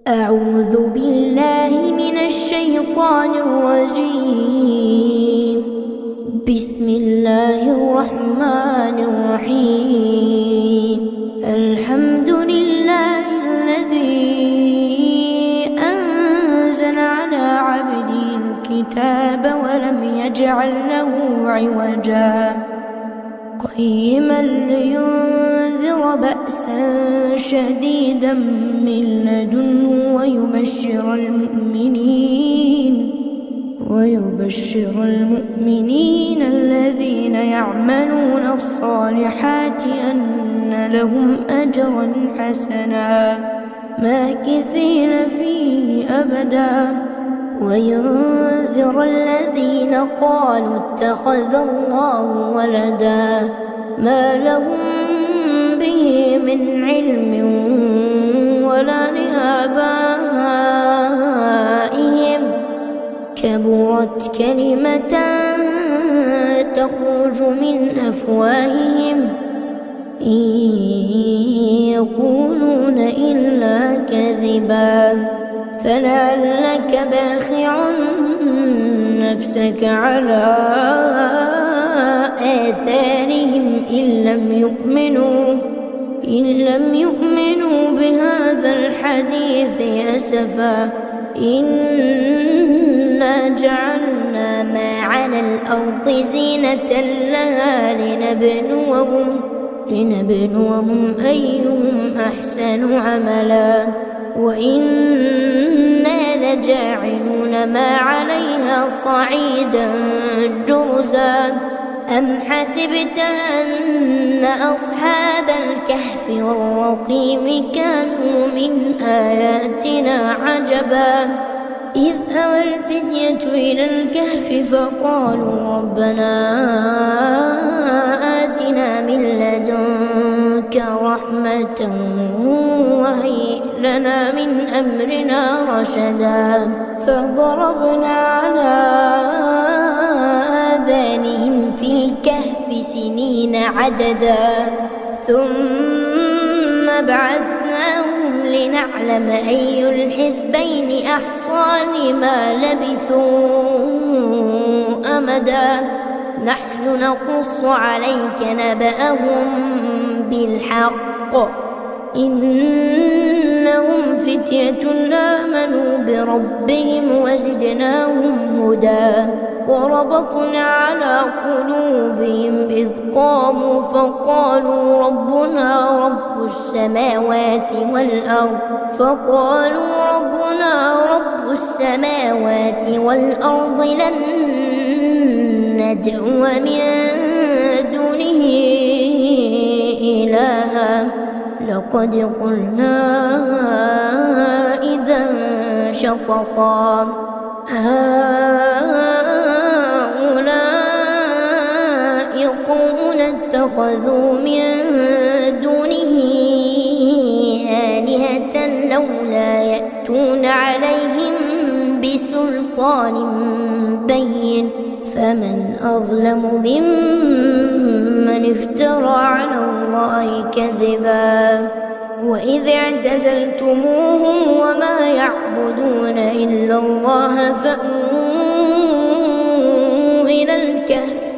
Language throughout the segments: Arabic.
أعوذ بالله من الشيطان الرجيم. بسم الله الرحمن الرحيم. الحمد لله الذي أنزل على عبده الكتاب ولم يجعل له عوجا قيما لينذر بأسا شديدا من لدنه ويبشر المؤمنين الذين يعملون الصالحات أن لهم أجرا حسنا ماكثين فيه أبدا وينذر الذين قالوا اتخذ الله ولدا ما لهم به من علم ولا لآبائهم كبرت كلمة تخرج من أفواههم إن يقولون إلا كذبا فلعلك باخع نفسك على آثارهم إن لم يؤمنوا بهذا الحديث أسفا إنا جعلنا ما على الأرض زينة لها لنبلوهم أيهم أحسن عملا وإنا لجاعلون ما عليها صعيدا جرزا أم حسبت أن أصحاب الكهف والرقيم كانوا من آياتنا عجبا إذ أوى الفتية إلى الكهف فقالوا ربنا آتنا من لدنك رحمة وهيئ لنا من أمرنا رشدا فضربنا على آذانهم في الكهف سنين عددا ثم بعثناهم لنعلم أي الحزبين أحصى لما لبثوا أمدا نحن نقص عليك نبأهم بالحق إنهم فتية آمنوا بربهم وزدناهم هدى وربطنا على قلوبهم إذ قاموا فقالوا ربنا رب السماوات والأرض لن ندعو من دونه إلها لقد قلنا إذا شططا هؤلاء قوم اتخذوا من دونه آلهة لولا يأتون عليهم بسلطان بين فمن أظلم ممن افترى على الله كذبا وإذ اعتزلتموهم وما يعبدون إلا الله فأووا إلى الكهف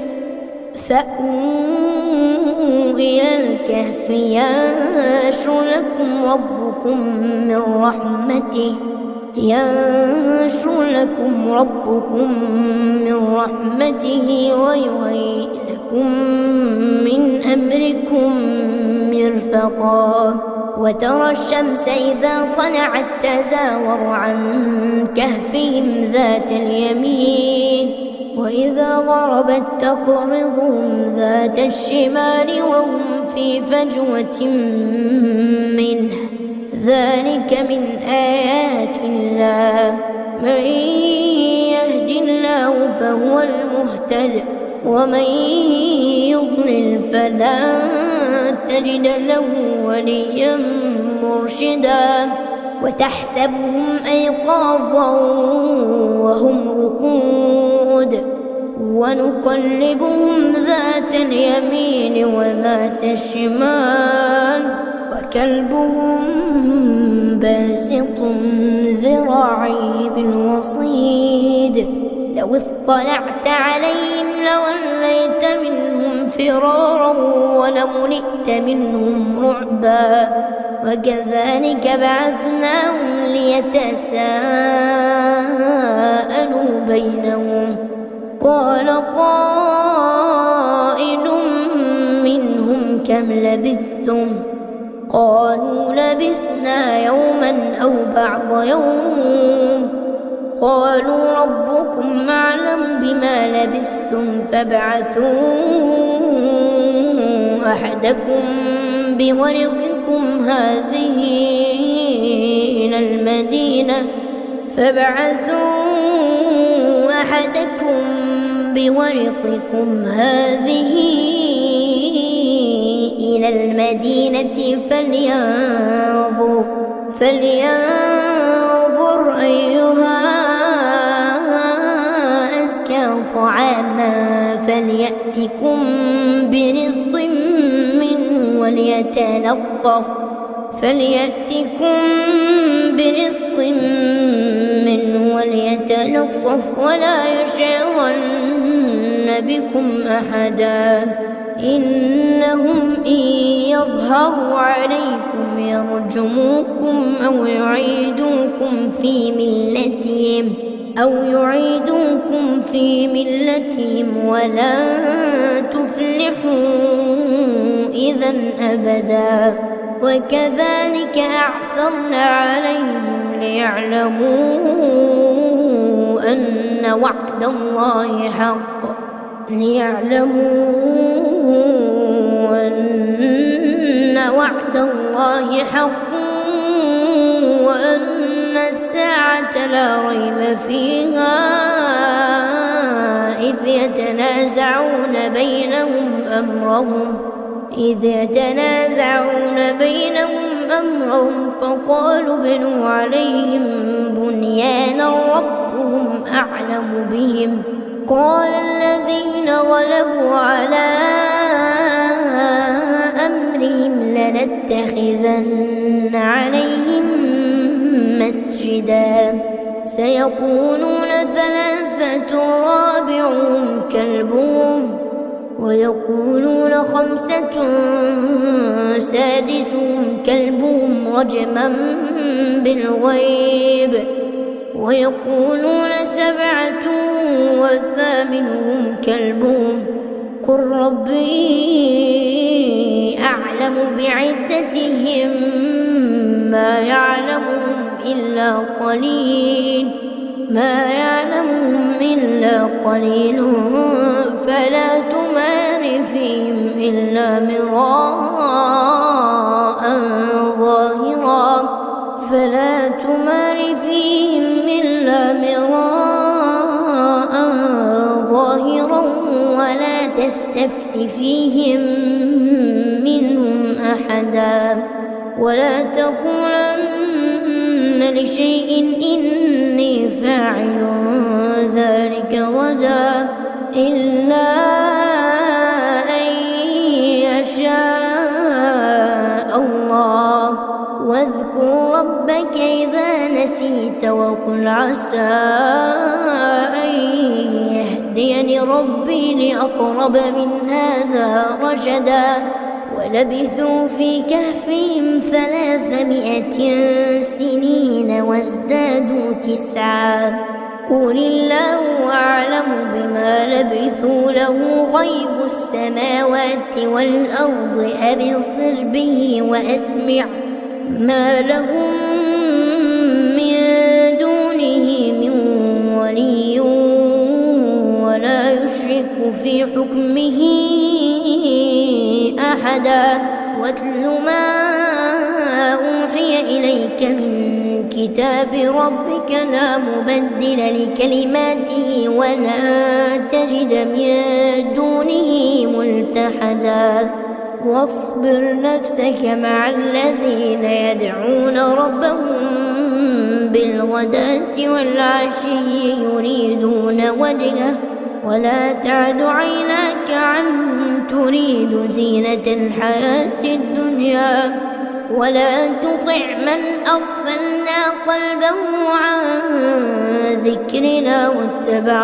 ينشر لكم ربكم من رحمته ويهيئ لكم من أمركم مرفقا وترى الشمس إذا طلعت تزاور عن كهفهم ذات اليمين وإذا غربت تقرضهم ذات الشمال وهم في فجوة منه ذلك من آيات الله من يهد الله فهو المهتد ومن يضلل فلن تجد له وليا مرشدا وتحسبهم أيقاظا وهم رقود ونقلبهم ذات اليمين وذات الشمال وكلبهم باسط ذراعيه بالوصيد لو اطلعت عليهم لوليت منهم فرارا ولملئت منهم رعبا وكذلك بعثناهم ليتساءلوا بينهم قال قائل منهم كم لبثتم قالوا لبثنا يوما أو بعض يوم قالوا ربكم أعلم بما لبثتم فابعثوا أحدكم بورقكم هذه إلى المدينة فلينظر أيها أزكى طعاما فليأتكم برزق منه وليتلطف ولا يشعرن بكم أحدا إنهم إن يظهروا عليكم يرجموكم أو يعيدوكم في ملتهم ولا تفلحوا إذا أبدا وكذلك أعثرنا عليهم ليعلموا أن وعد الله حق وأن الساعة لا ريب فيها إذ يتنازعون بينهم أمرهم فقالوا ابنوا عليهم بنيانا ربهم أعلم بهم قال الذين غلبوا على أمرهم لنتخذن عليهم مسجدا سيقولون ثلاثة رابعهم كلبهم ويقولون خمسة سادسهم كلبهم رجما بالغيب ويقولون سبعة وثامنهم كلبهم قل ربي أعلم بعدتهم ما يعلمهم إلا قليل فلا تمار فيهم إلا مراء ظاهرا ولا تستفت فيهم منهم أحدا ولا تقولن لشيء إني فاعل ذلك غدا إلا أن يشاء الله واذكر ربك إذا نسيت وقل عسى أن يهديني ربي لأقرب من هذا رشدا ولبثوا في كهفهم 300 سنين وازدادوا 9 قل الله أعلم بما لبثوا له غيب السماوات والأرض أبصر به وأسمع ما لهم من دونه من ولي ولا يشرك في حكمه أحدا واتل ما أوحي إليك من كتاب ربك لا مبدل لكلماته ولا تجد من دونه ملتحدا واصبر نفسك مع الذين يدعون ربهم بالغداة والعشي يريدون وجهه ولا تعد عيناك عنهم تريد زينة الحياة الدنيا ولا تطع من أغفلنا قلبه عن ذكرنا واتبع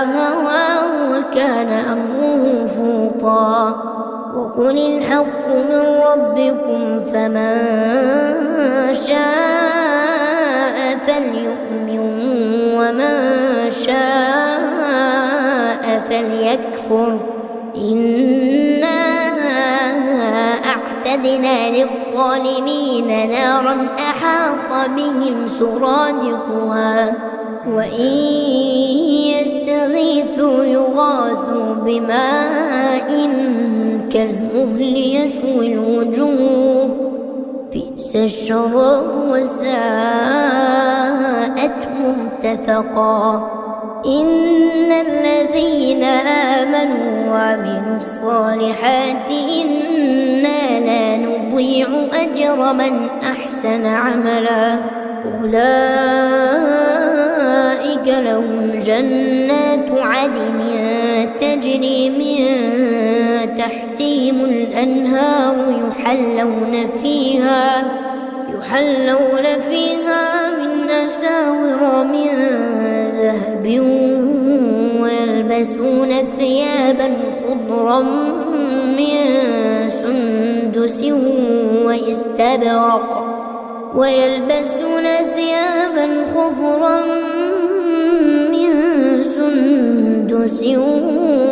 هواه وكان أمره فرطا. وقل الحق من ربكم فمن شاء فليؤمن ومن شاء فليكفر. إنا أعتدنا للظالمين نارا أحاط بهم سرادقها وإن يستغيثوا يغاثوا بماء كالمهل يشوي الوجوه بئس الشراب وساءت مرتفقا. إن الذين آمنوا وعملوا الصالحات إنا لا نضيع أجر من أحسن عملا. أولئك لهم جنات عدن تجري من تحتهم الأنهار يحلون فيها من أساور من ذهب ويلبسون ثيابا خضرا من سندس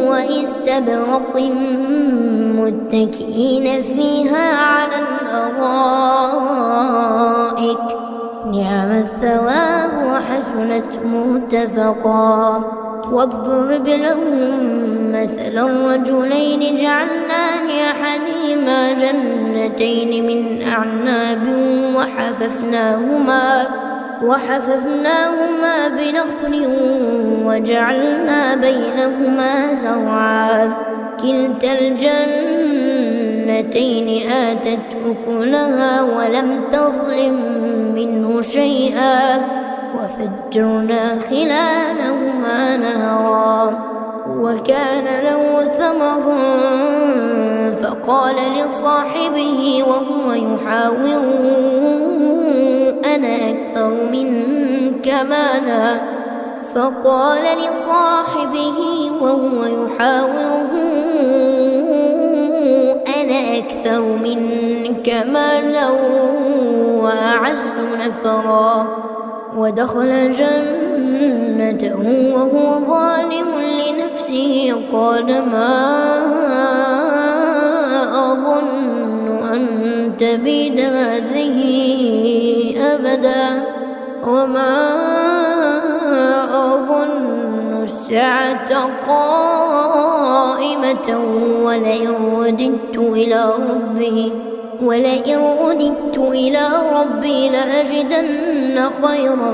واستبرق متكئين فيها على الأرائك نعم الثواب وحسنت مرتفقا. واضرب لهم مثل الرجلين جعلنا لأحدهما جنتين من أعناب وحففناهما بنخل وجعلنا بينهما زرعا. كلتا الجنتين آتت أكلها ولم تظلم منه شيئا وفجرنا خلالهما نهرا. وكان له ثمر فقال لصاحبه وهو يحاوره أنا أكثر منك مالا وأعز نفرا. ودخل جنته وهو ظالم لنفسه قال ما أظن أن تبيد هذه أبدا وما أظن الساعة قائمة ولئن رددت إلى ربي لأجدن خيرا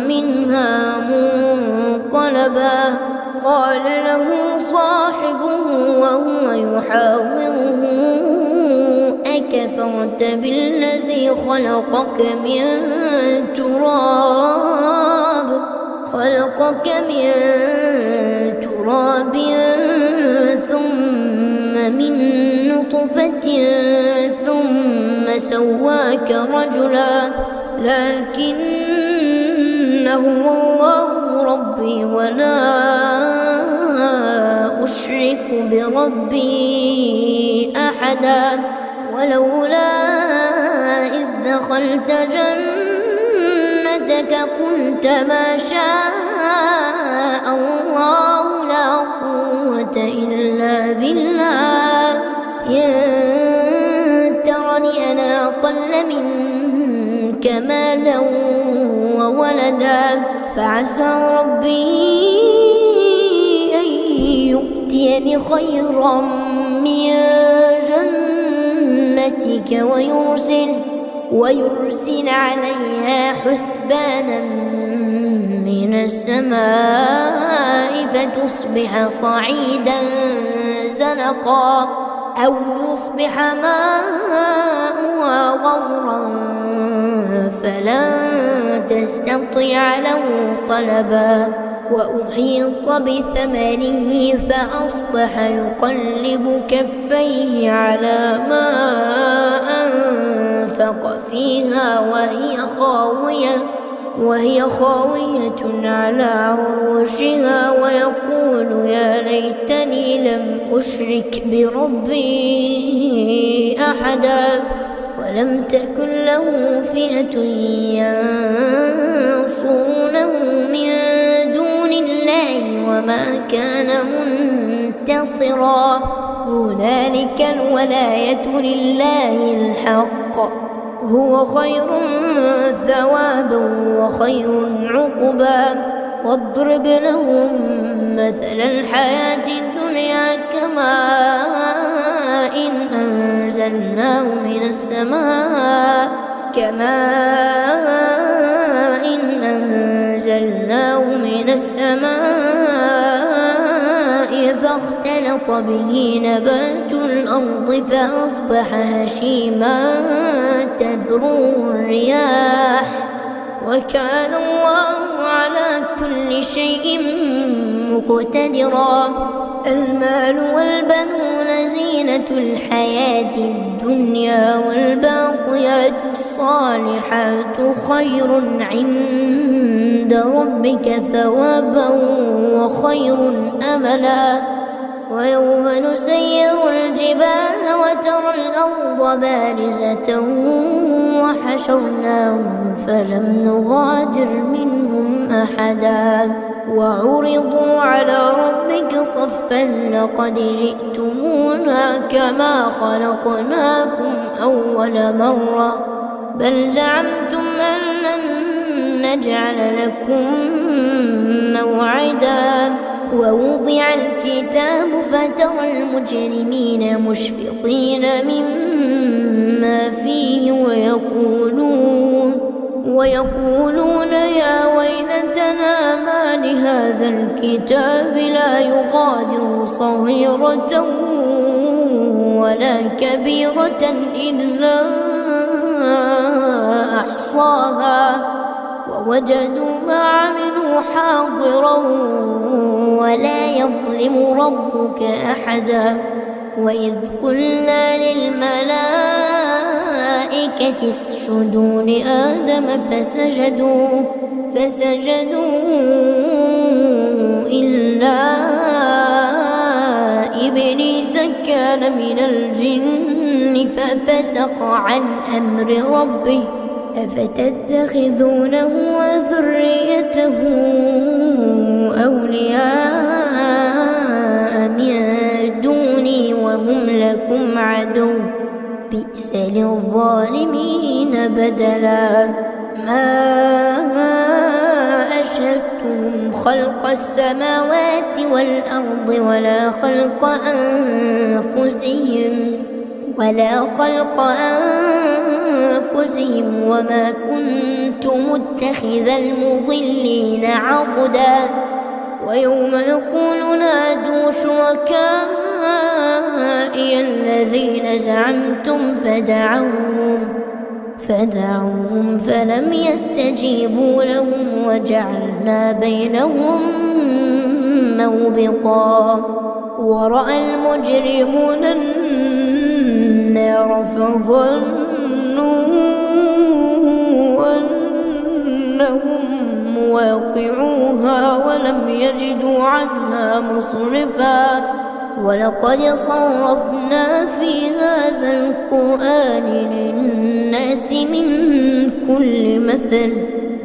منها منقلبا. قال له صاحبه وهو يحاوره أكفرت بالذي خلقك من تراب ثم من نطفة ثم سواك رجلا لكن هو الله ربي ولا أشرك بربي أحدا. ولولا إذ دخلت جنتك قلت ما شاء الله لا قوة إلا بالله إن ترني أنا أقل منك مالا وولدا فعسى ربي أن يؤتيني خيرا من جنتك ويرسل عليها حسبانا من السماء فتصبح صعيدا زلقا أو يصبح ماؤها غورا فلن تستطيع له طلبا. وأحيط بثمره فأصبح يقلب كفيه على ما أنفق فيها وهي خاوية على عروشها ويقول يا ليتني لم أشرك بربي أحدا ولم تكن له فئة ينصرونه من دون الله وما كان منتصرا هنالك الولاية لله الحق هو خير ثوابا وخير عقبا واضرب لهم مثل الحياة الدنيا كماء أنزلناه من السماء فاختلط به نبات الأرض فأصبح هشيما تذروه الرياح وكان الله على كل شيء مقتدرا المال والبنون زينة الحياة الدنيا والباقيات الصالحات خير عند ربك ثوابا وخير أملا ويوم نسير الجبال وترى الأرض بارزة وحشرناهم فلم نغادر منهم أحدا وعرضوا على ربك صفا لقد جئتمونا كما خلقناكم أول مرة بل زعمتم أن لن نجعل لكم موعدا ووضع الكتاب فترى المجرمين مشفقين مما فيه ويقولون يا ويلتنا ما لهذا الكتاب لا يغادر صغيرة ولا كبيرة إلا أحصاها ووجدوا ما عملوا حاضرا ولا يظلم ربك أحدا وإذ قلنا للملائكة اسجدوا لآدم فسجدوا إلا إبليس كان من الجن ففسق عن أمر ربه أفتتخذونه وذريته أولياء من دوني وهم لكم عدو بئس للظالمين بدلا ما أشهدتهم خلق السماوات والأرض ولا خلق أنفسهم وما كنت متخذ المضلين عضدا ويوم يقول نادوا شركائي الذين زعمتم فدعوهم فلم يستجيبوا لهم وجعلنا بينهم موبقا ورأى المجرمون النار فظنوا أنهم مواقعوها ولم يجدوا عنها مصرفا ولقد صرفنا في هذا القرآن للناس من كل مثل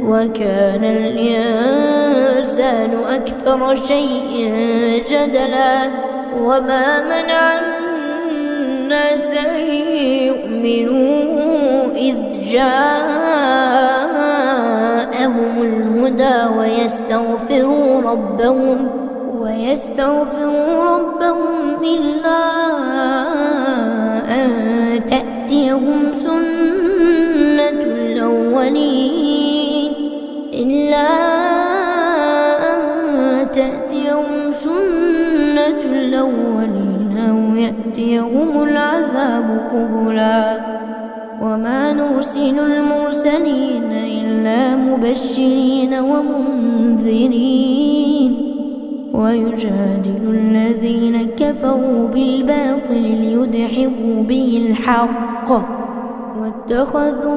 وكان الإنسان أكثر شيء جدلا وما منع الناس أن يؤمنوا إذ جاءهم الهدى ويستغفروا ربهم إلا أن تأتيهم سنة الأولين أو يأتيهم العذاب قبلا وما نرسل المرسلين إلا مبشرين ومنذرين ويجادل الذين كفروا بالباطل ليدحضوا به الحق واتخذوا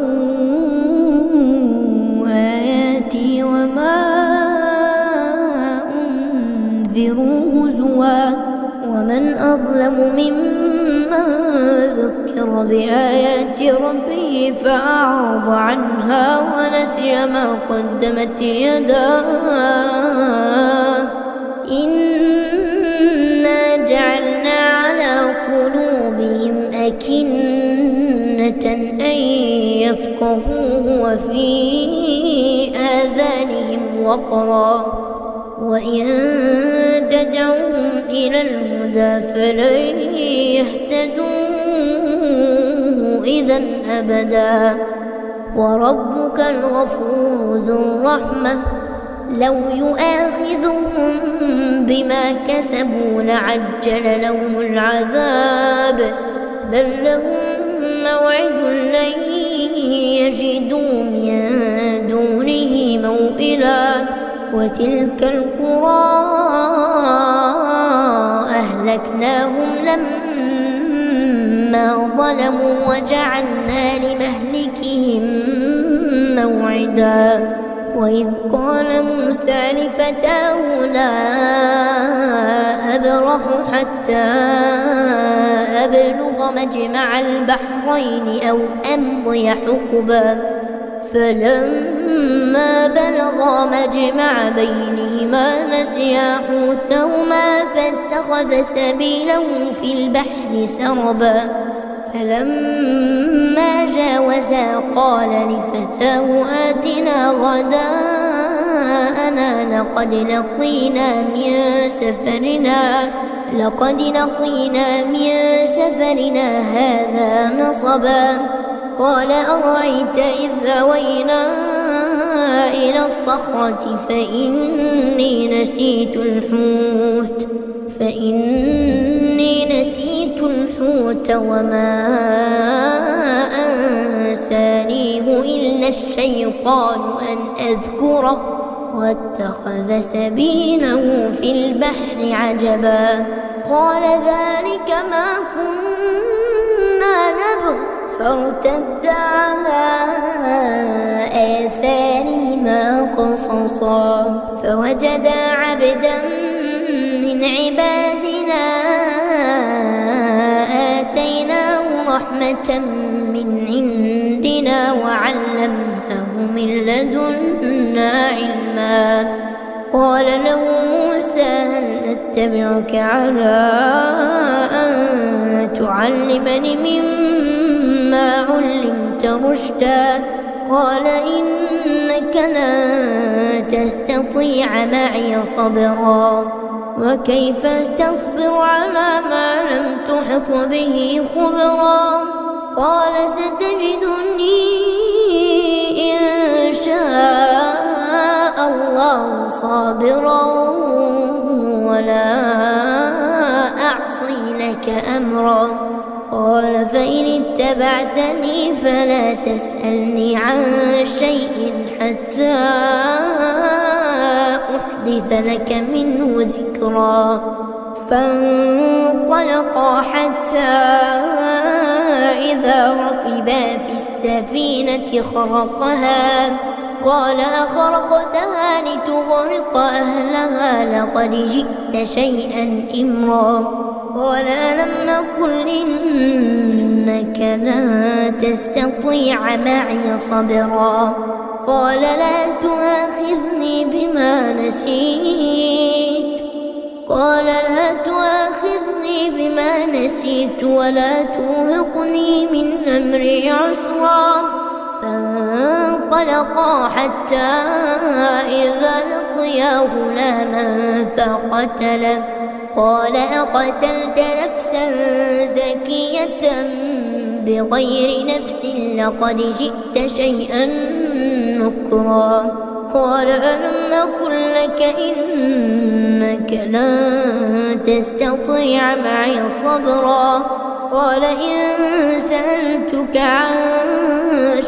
آياتي وما أنذروا هزوا ومن أظلم ممن ذكر بآيات ربه فأعرض عنها ونسي ما قدمت يداه إنا جعلنا على قلوبهم أكنة أن يفقهوه وفي آذانهم وقرا وإن تدعوهم إلى الهدى فلن يهتدوا إذا أبدا وربك الغفور ذو الرحمة لو يؤاخذهم بما كسبوا لعجل لهم العذاب بل لهم موعد لن يجدوا من دونه موئلا وتلك القرى أهلكناهم لما ظلموا وجعلنا لمهلكهم موعدا وإذ قال موسى لفتاه لا أبرح حتى أبلغ مجمع البحرين أو أمضي حقبا فلما بلغا مجمع بينهما نسيا حوتهما فاتخذ سبيله في البحر سربا فلما جاوزا قال لفتاه آتنا غداءنا لقد لقينا من سفرنا هذا نصبا قال أرأيت إذ أوينا إلى الصخرة فإني نسيت الحوت وما أنسانيه إلا الشيطان أن أذكره واتخذ سبيله في البحر عجبا قال ذلك ما كنا نبغ فارتدا على آثارهما قصصا فوجدا عبدا من عبادنا آتيناه رحمة من عندنا وعلمناه من لدنا علما قال له موسى هل أتبعك على أن تعلمني مما علمت رشدا قال إنك لن تستطيع معي صبرا وكيف تصبر على ما لم تحط به خبرا قال ستجدني إن شاء الله صابرا ولا أعصي لك أمرا قال فإن اتبعتني فلا تسألني عن شيء حتى أحدث لك منه ذكرا فانطلقا حتى إذا ركبا في السفينة خرقها قال أخرقتها لتغرق أهلها لقد جئت شيئا إمرا قال ألم أقل إنك لن تستطيع معي صبرا قال لا تؤاخذني بما نسيت ولا ترهقني من أمري عسرا فانطلقا حتى إذا لقيا غلاما فقتله قال أقتلت نفسا زكية بغير نفس لقد جئت شيئا نكرا قال ألم أقل لك إنك لن تستطيع معي صبرا قال إن سألتك عن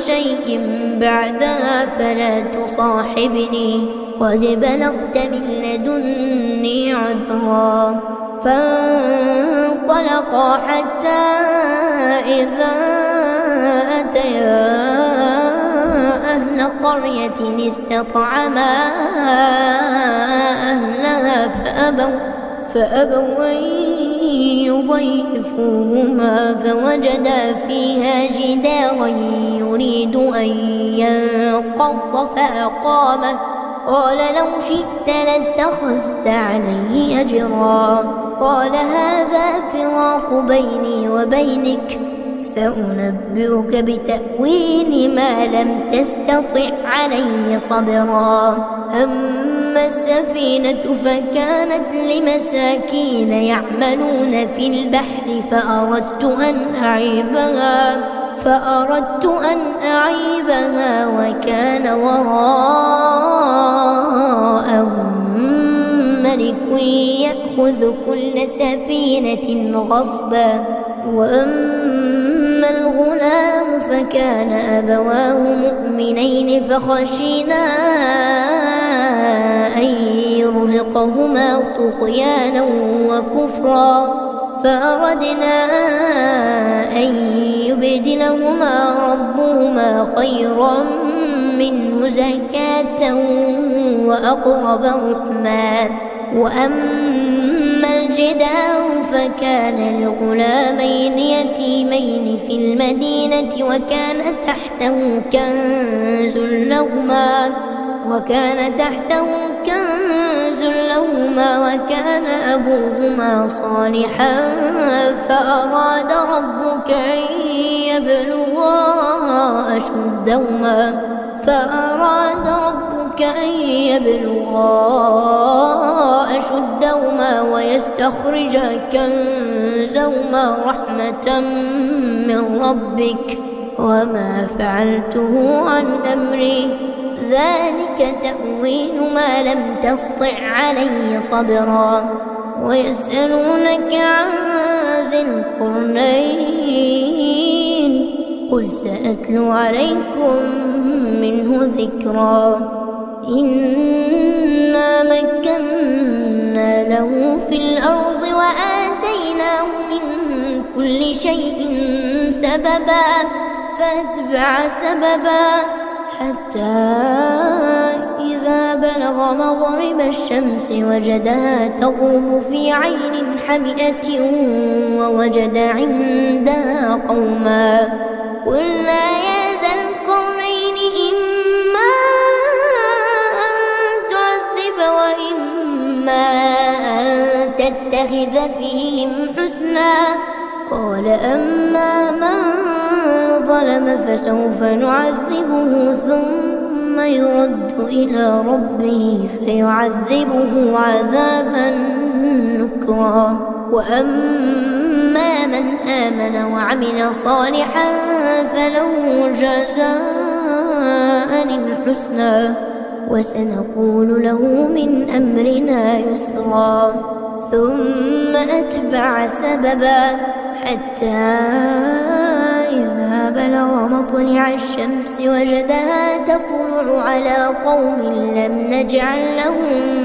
شيء بعدها فلا تصاحبني قد بلغت من لدني عذرا فانطلقا حتى إذا أتيا أهل قرية استطعما أهلها فأبوا أن يضيفوهما فوجدا فيها جدارا يريد أن ينقض فأقامه قال لو شئت لاتخذت عليه أجرا قال هذا فراق بيني وبينك سأنبئك بتأويل ما لم تستطع عليه صبرا أما السفينة فكانت لمساكين يعملون في البحر فأردت أن أعيبها وكان وراءهم ملك يأخذ كل سفينة غصبا وأما الغلام فكان أبواه مؤمنين فخشينا أن يرهقهما طغيانا وكفرا فأردنا أن يبدلهما ربهما خيرا منه زكاة وأقرب رحما وأما الجدار فكان لغلامين يتيمين في المدينة وكان تحته كنز لهما وكان أبوهما صالحا فأراد ربك أن يبلغا أشدهما ويستخرجا كنزهما رحمة من ربك وما فعلته عن أمري ذلك تأويل ما لم تسطع عليه صبرا ويسألونك عن ذي القرنين قل سأتلو عليكم منه ذكرا إنا مكنا له في الأرض وآتيناه من كل شيء سببا فأتبع سببا حتى إذا بلغ مغرب الشمس وجدها تغرب في عين حمئة ووجد عندها قوما قلنا يا ذا القرنين إما أن تعذب وإما أن تتخذ فيهم حسنا قال أما من ظلم فسوف نعذبه ثم يرد إلى ربه فيعذبه عذابا نكرا وأما من آمن وعمل صالحا فله جزاء الحسنى وسنقول له من أمرنا يسرا ثم أتبع سببا حتى إذا بلغ مطلع الشمس وجدها تطلع على قوم لم نجعل لهم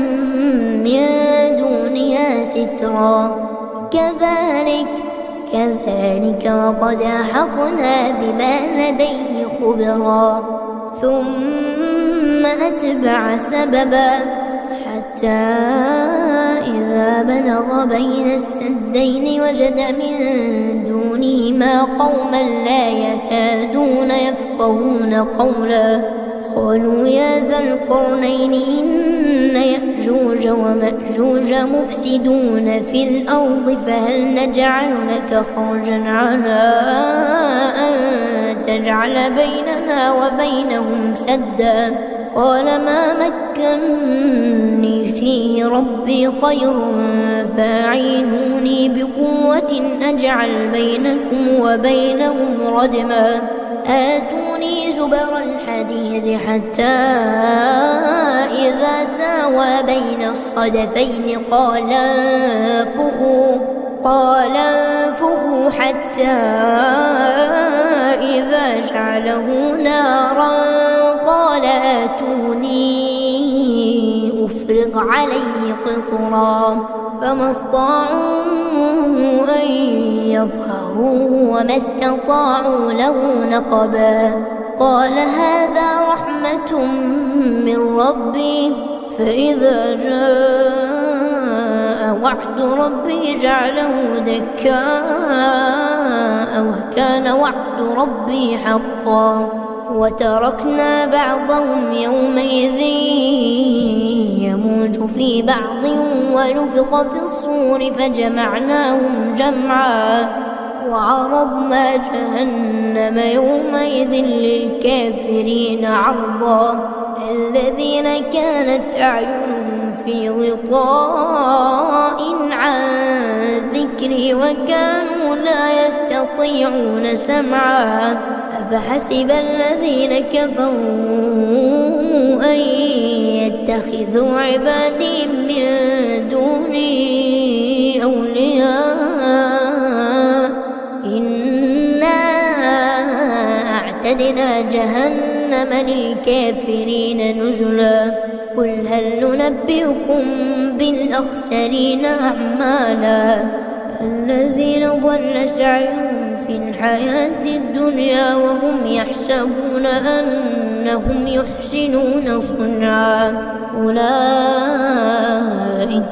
من دونها سترا كذلك وقد أحطنا بما لديه خبرا ثم أتبع سببا حتى إذا بلغ بين السدين وجد من دونهما قوما لا يكادون يفقهون قولا قالوا يا ذا القرنين إن يأجوج ومأجوج مفسدون في الأرض فهل نجعل لك خرجا على أن تجعل بيننا وبينهم سدا قال ما مكني فيه ربي خير فاعينوني بقوة أجعل بينكم وبينهم ردما آتوني زبر الحديد حتى إذا ساوى بين الصدفين قال انفخوا حتى إذا جعله نارا قال آتوني افرغ عليه قطرا فما استطاعوا أن يظهروه وما استطاعوا له نقبا قال هذا رحمة من ربي فإذا جاء وعد ربي جعله دكاء وكان وعد ربي حقا وتركنا بعضهم يومئذ يموج في بعض ونفخ في الصور فجمعناهم جمعا وعرضنا جهنم يومئذ للكافرين عرضا الذين كانت أعينهم في غطاء عن ذكري وكانوا لا يستطيعون سمعا أفحسب الذين كفروا أن يتخذوا عبادي من دوني أولياء إنا أعتدنا جهنم للكافرين نزلا قل هل ننبئكم بالأخسرين أعمالا الذين ضل سعيهم في الحياة الدنيا وهم يحسبون أنهم يحسنون صنعا أولئك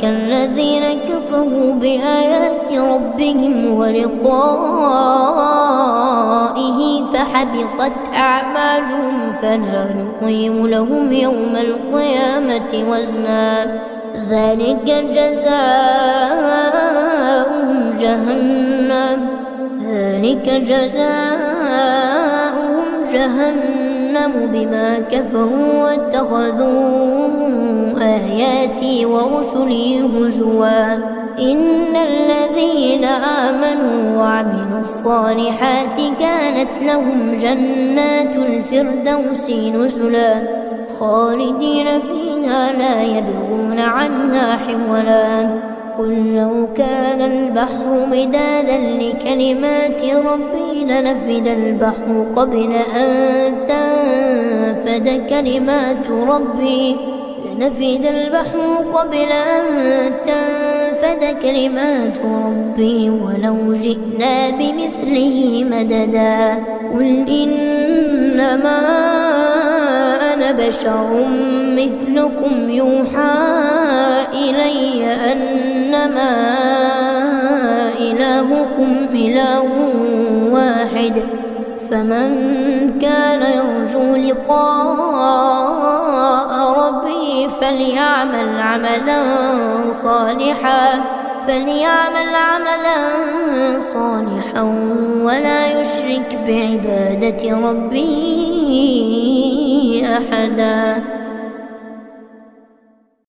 الذين كفروا بآيات ربهم ولقائه فحبطت أعمالهم فلا نقيم لهم يوم القيامة وزنا ذلك جزاؤهم جهنم بما كفروا واتخذوا آياتي ورسلي هزوا إن الذين آمنوا وعملوا الصالحات كانت لهم جنات الفردوس نزلا خالدين فيها لا يبغون عنها حولا قل لو كان البحر مدادا لكلمات ربي لنفد البحر قبل أن تنفد كلمات ربي ولو جئنا بمثله مددا قل إنما أنا بشر مثلكم يوحى إلي أنما إلهكم إله واحد فمن كان يرجو لقاء ربه فليعمل عملا صالحا ولا يشرك بعبادة ربه أحدا.